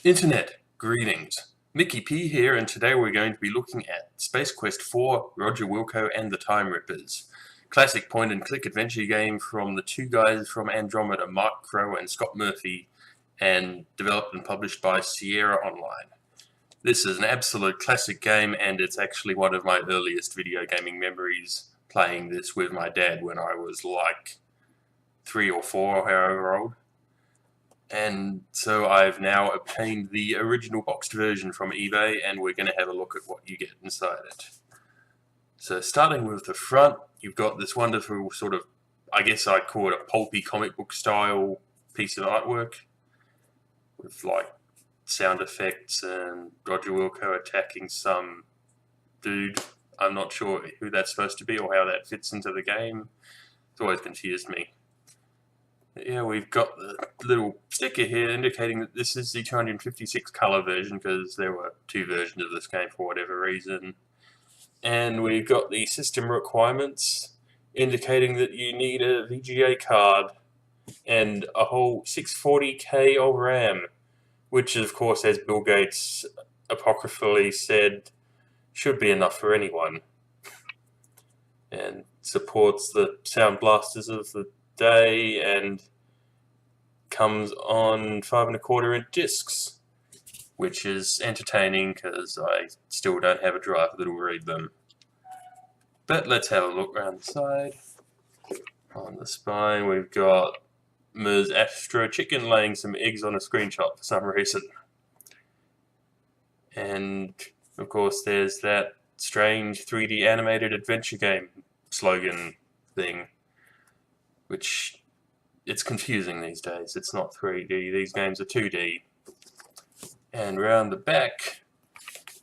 Internet, greetings. Mickey P here, and today we're going to be looking at Space Quest 4, Roger Wilco and the Time Rippers. Classic point-and-click adventure game from the two guys from Andromeda, Mark Crow and Scott Murphy, and developed and published by Sierra Online. This is an absolute classic game, and it's actually one of my earliest video gaming memories, playing this with my dad when I was like 3 or 4, however old. And so I've now obtained the original boxed version from eBay, and we're going to have a look at what you get inside it. So starting with the front, you've got this wonderful sort of, I guess I'd call it a pulpy comic book style piece of artwork with like sound effects and Roger Wilco attacking some dude. I'm not sure who that's supposed to be or how that fits into the game. It's always confused me. Yeah, we've got the little sticker here indicating that this is the 256 color version because there were two versions of this game for whatever reason. And we've got the system requirements indicating that you need a VGA card and a whole 640k of RAM, which of course, as Bill Gates apocryphally said, should be enough for anyone. And supports the sound blasters of the day and comes on 5¼ inch discs, which is entertaining because I still don't have a drive that'll read them. But let's have a look around the side. On the spine we've got Ms. Astro Chicken laying some eggs on a screenshot for some reason. And of course there's that strange 3D animated adventure game slogan thing, which it's confusing these days. It's not 3D, these games are 2D. And around the back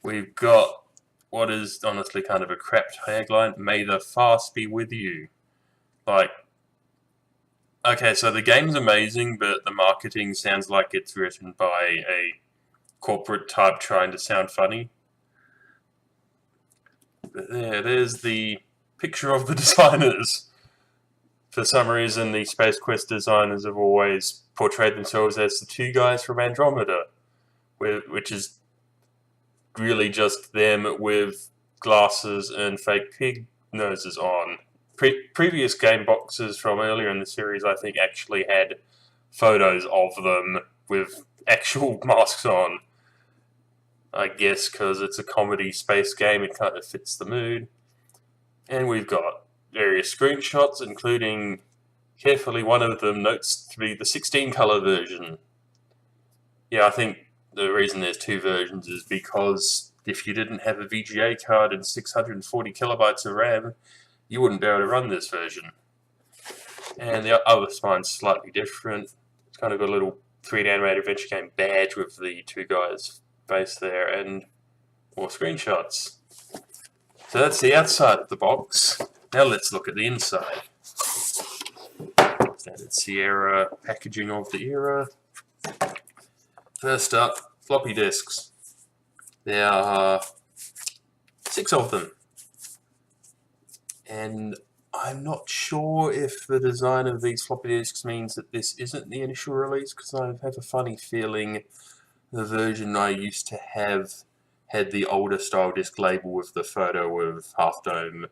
we've got what is honestly kind of a crap tagline, "May the Farce be with you." Like, okay, so the game's amazing, but the marketing sounds like it's written by a corporate type trying to sound funny. But there's the picture of the designers. For some reason, the Space Quest designers have always portrayed themselves as the two guys from Andromeda, which is really just them with glasses and fake pig noses on. Previous game boxes from earlier in the series, I think, actually had photos of them with actual masks on. I guess because it's a comedy space game, it kind of fits the mood. And we've got various screenshots, including, carefully, one of them notes to be the 16 color version. Yeah, I think the reason there's two versions is because if you didn't have a VGA card and 640 kilobytes of RAM, you wouldn't be able to run this version. And the other spine's slightly different. It's kind of got a little 3D animated adventure game badge with the two guys' face there, and more screenshots. So that's the outside of the box. Now let's look at the inside. Standard Sierra packaging of the era. First up, floppy disks. There are 6 of them. And I'm not sure if the design of these floppy disks means that this isn't the initial release, because I have a funny feeling the version I used to have had the older style disc label with the photo of Half Dome,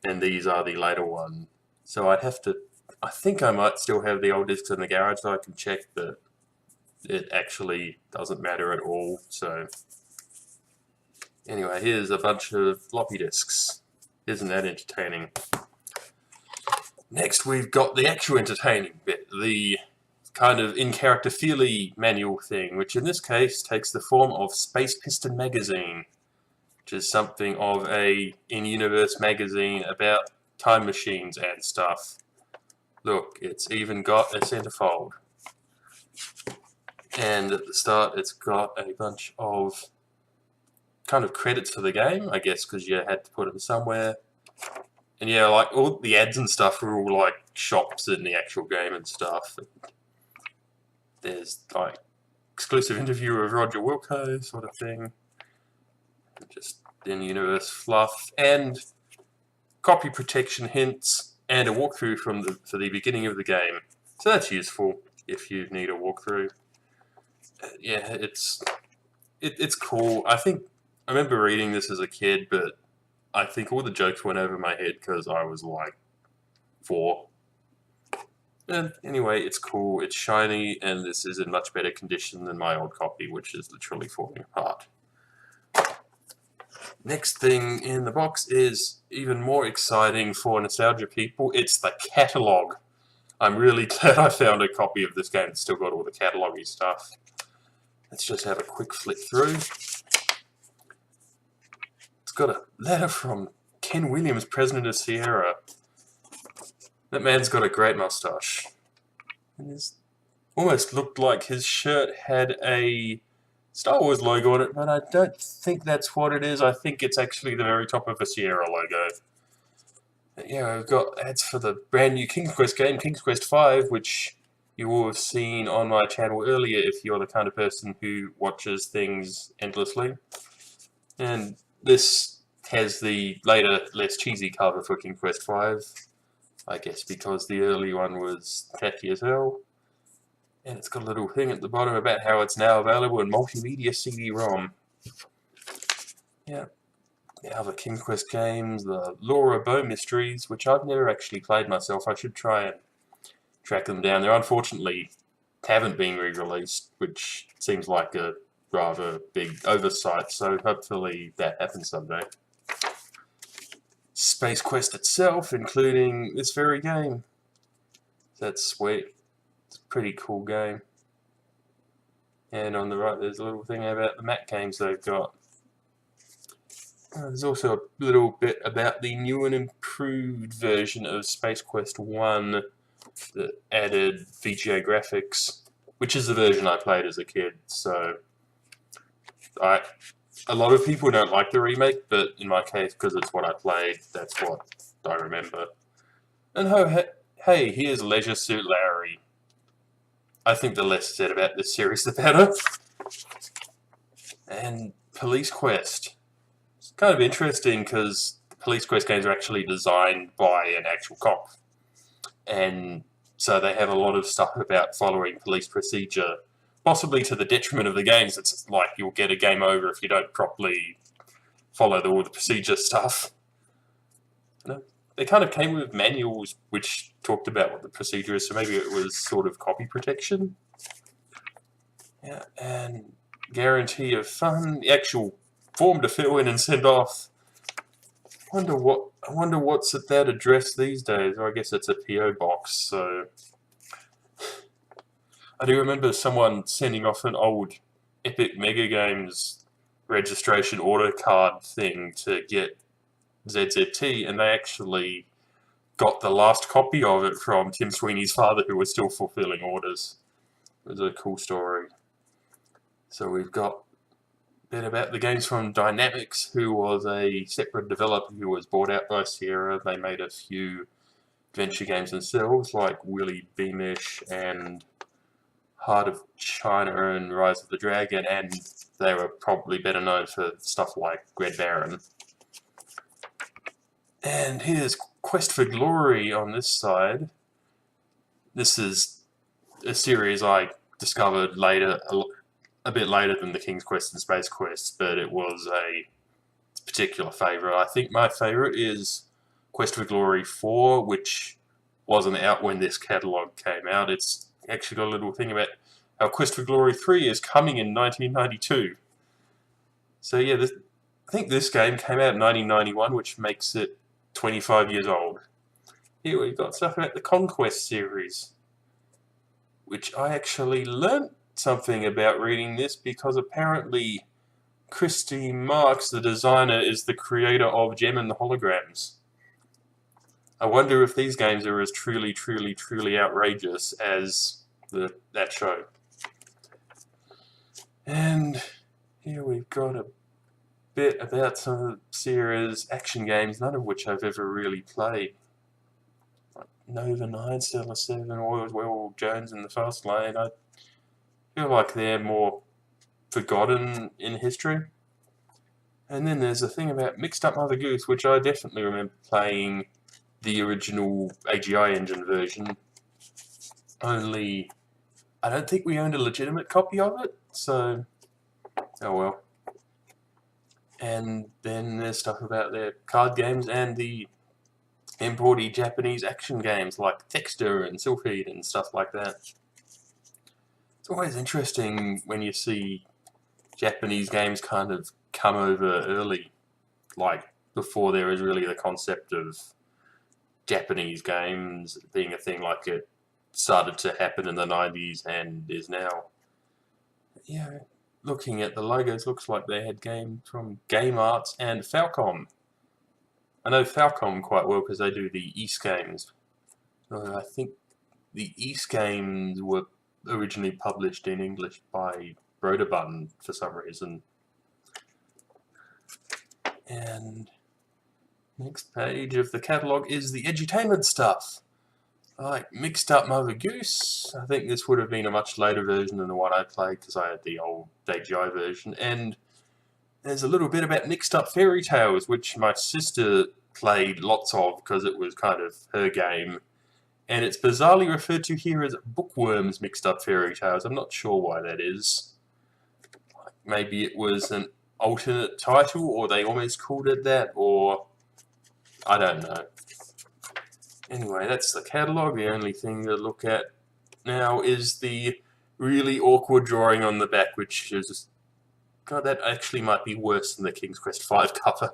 and these are the later one. So I'd have to, I think I might still have the old discs in the garage, so I can check that it actually doesn't matter at all. So anyway, here's a bunch of floppy disks. Isn't that entertaining? Next we've got the actual entertaining bit, the kind of in-character feely manual thing, which in this case takes the form of Space Piston magazine, which is something of a in-universe magazine about time machines and stuff. Look, it's even got a centerfold. And at the start it's got a bunch of kind of credits for the game, I guess, because you had to put them somewhere. And yeah, like all the ads and stuff are all like shops in the actual game and stuff. There's like exclusive interview with Roger Wilco sort of thing. Just in-universe fluff and copy protection hints and a walkthrough for the beginning of the game. So that's useful if you need a walkthrough. yeah, it's cool. I remember reading this as a kid, but I think all the jokes went over my head because I was like 4. And anyway, it's cool, it's shiny, and this is in much better condition than my old copy, which is literally falling apart. Next thing in the box is even more exciting for nostalgia people. It's the catalogue. I'm really glad I found a copy of this game that's still got all the catalogue-y stuff. Let's just have a quick flick through. It's got a letter from Ken Williams, president of Sierra. That man's got a great mustache. And it's almost looked like his shirt had a Star Wars logo on it, but I don't think that's what it is. I think it's actually the very top of a Sierra logo. But yeah, we've got ads for the brand new King's Quest game, King's Quest V, which you will have seen on my channel earlier if you're the kind of person who watches things endlessly. And this has the later, less cheesy cover for King's Quest V, I guess because the early one was tacky as hell. And it's got a little thing at the bottom about how it's now available in multimedia CD-ROM. Yeah. The other King's Quest games, the Laura Bow Mysteries, which I've never actually played myself. I should try and track them down. They unfortunately haven't been re-released, which seems like a rather big oversight, so hopefully that happens someday. Space Quest itself, including this very game. That's sweet. It's a pretty cool game. And on the right there's a little thing about the Mac games they've got. There's also a little bit about the new and improved version of Space Quest 1 that added VGA graphics, which is the version I played as a kid, so a lot of people don't like the remake, but in my case, because it's what I played, that's what I remember. And hey, here's Leisure Suit Larry. I think the less said about this series, the better. And Police Quest. It's kind of interesting because the Police Quest games are actually designed by an actual cop. And so they have a lot of stuff about following police procedure, possibly to the detriment of the games. It's like you'll get a game over if you don't properly follow all the procedure stuff. They kind of came with manuals which talked about what the procedure is, so maybe it was sort of copy protection. Yeah, and guarantee of fun, the actual form to fill in and send off. I wonder what's at that address these days. Or I guess it's a PO box. So I do remember someone sending off an old Epic Mega Games registration order card thing to get ZZT, and they actually got the last copy of it from Tim Sweeney's father, who was still fulfilling orders. It was a cool story. So we've got a bit about the games from Dynamics, who was a separate developer who was bought out by Sierra. They made a few adventure games themselves, like Willy Beamish and Heart of China and Rise of the Dragon, and they were probably better known for stuff like Red Baron. And here's Quest for Glory on this side. This is a series I discovered later, a bit later than the King's Quest and Space Quest, but it was a particular favourite. I think my favourite is Quest for Glory 4, which wasn't out when this catalogue came out. It's actually got a little thing about how Quest for Glory 3 is coming in 1992. So yeah, I think this game came out in 1991, which makes it 25 years old. Here we've got stuff about the Conquest series, which I actually learnt something about reading this, because apparently Christy Marks, the designer, is the creator of Gem and the Holograms. I wonder if these games are as truly outrageous as that show. And here we've got a bit about some of Sierra's action games, none of which I've ever really played. Like Nova 9, Stellar 7, Oil Jones in the Fast Lane. I feel like they're more forgotten in history. And then there's a thing about Mixed Up Mother Goose, which I definitely remember playing the original AGI engine version. Only, I don't think we owned a legitimate copy of it, So, oh well. And then there's stuff about their card games and the imported Japanese action games like Texter and Sylphid and stuff like that. It's always interesting when you see Japanese games kind of come over early, like before there was really the concept of Japanese games being a thing, like it started to happen in the 90s and is now. Yeah, looking at the logos, looks like they had games from Game Arts and Falcom. I know Falcom quite well because they do the East games. I think the East games were originally published in English by Broderbund for some reason. And next page of the catalogue is the edutainment stuff. Like Mixed Up Mother Goose. I think this would have been a much later version than the one I played because I had the old AGI version. And there's a little bit about Mixed Up Fairy Tales, which my sister played lots of because it was kind of her game. And it's bizarrely referred to here as Bookworms Mixed Up Fairy Tales. I'm not sure why that is. Maybe it was an alternate title, or they almost called it that, or I don't know. Anyway, that's the catalogue. The only thing to look at now is the really awkward drawing on the back, which is... God, that actually might be worse than the King's Quest V cover.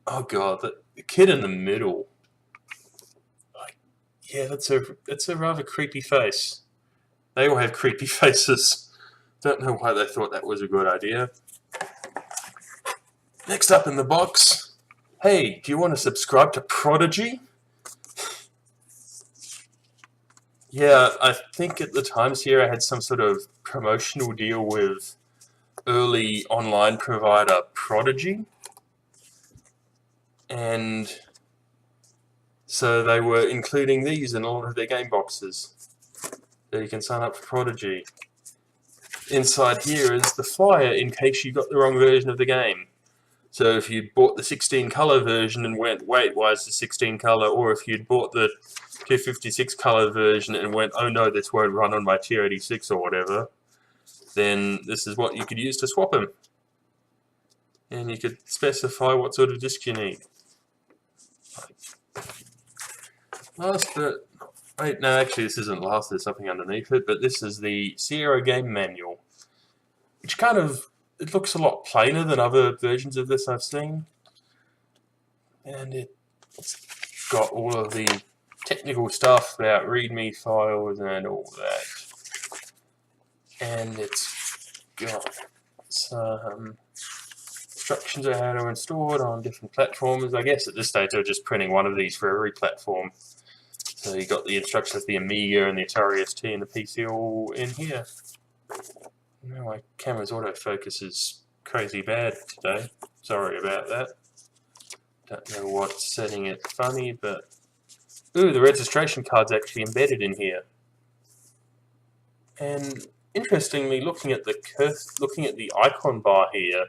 Oh god, the kid in the middle. Yeah, that's a rather creepy face. They all have creepy faces. Don't know why they thought that was a good idea. Next up in the box, hey, do you want to subscribe to Prodigy? Yeah, I think at the time Sierra had some sort of promotional deal with early online provider Prodigy. And so they were including these in all of their game boxes. So you can sign up for Prodigy. Inside here is the flyer in case you got the wrong version of the game. So if you'd bought the 16 color version and went, wait, why is the 16 color? Or if you'd bought the 256 color version and went, oh no, this won't run on my tier 86 or whatever, then this is what you could use to swap them. And you could specify what sort of disc you need. Last but... Wait, no, actually this isn't last, there's something underneath it, but this is the Sierra Game Manual. Which kind of... It looks a lot plainer than other versions of this I've seen. And it's got all of the technical stuff about README files and all that. And it's got some instructions on how to install it on different platforms. I guess at this stage they're just printing one of these for every platform. So you got the instructions for the Amiga and the Atari ST and the PC all in here. No, my camera's autofocus is crazy bad today. Sorry about that. Don't know what's setting it funny, but... Ooh, the registration card's actually embedded in here. And interestingly, looking at the icon bar here,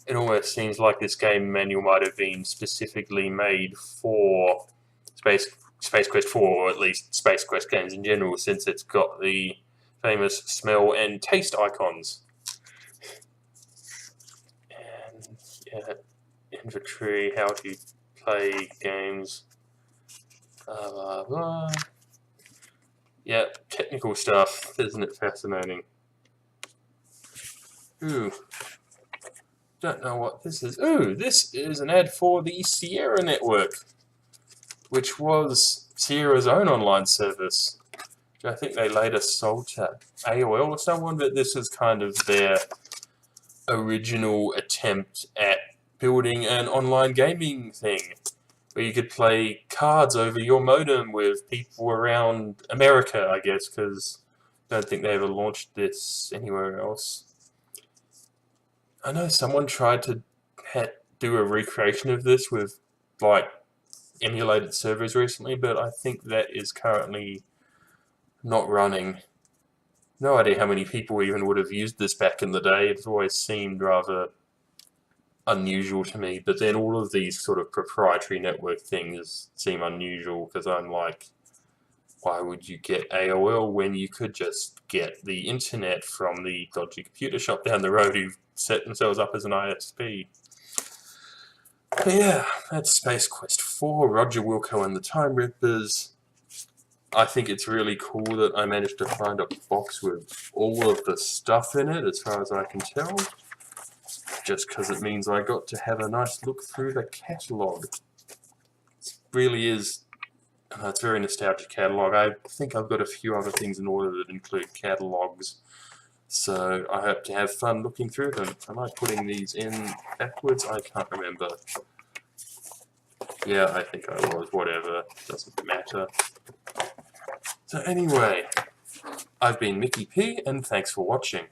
it almost seems like this game manual might have been specifically made for Space Quest 4, or at least Space Quest games in general, since it's got the famous smell and taste icons. And yeah, inventory, how to play games, blah blah blah. Yeah, technical stuff, isn't it fascinating? Ooh, don't know what this is. Ooh, this is an ad for the Sierra Network, which was Sierra's own online service. I think they later sold to AOL or someone, but this is kind of their original attempt at building an online gaming thing, where you could play cards over your modem with people around America, I guess, because I don't think they ever launched this anywhere else. I know someone tried to do a recreation of this with, like, emulated servers recently, but I think that is currently not running. No idea how many people even would have used this back in the day. It's always seemed rather unusual to me, but then all of these sort of proprietary network things seem unusual because I'm like, Why would you get AOL when you could just get the internet from the dodgy computer shop down the road who set themselves up as an ISP? But yeah, that's Space Quest 4, Roger Wilco and the Time Rippers. I think it's really cool that I managed to find a box with all of the stuff in it, as far as I can tell. Just because it means I got to have a nice look through the catalogue. It really is, it's a very nostalgic catalogue. I think I've got a few other things in order that include catalogues. So I hope to have fun looking through them. Am I putting these in backwards? I can't remember. Yeah, I think I was. Whatever. Doesn't matter. So anyway, I've been Mickey P, and thanks for watching.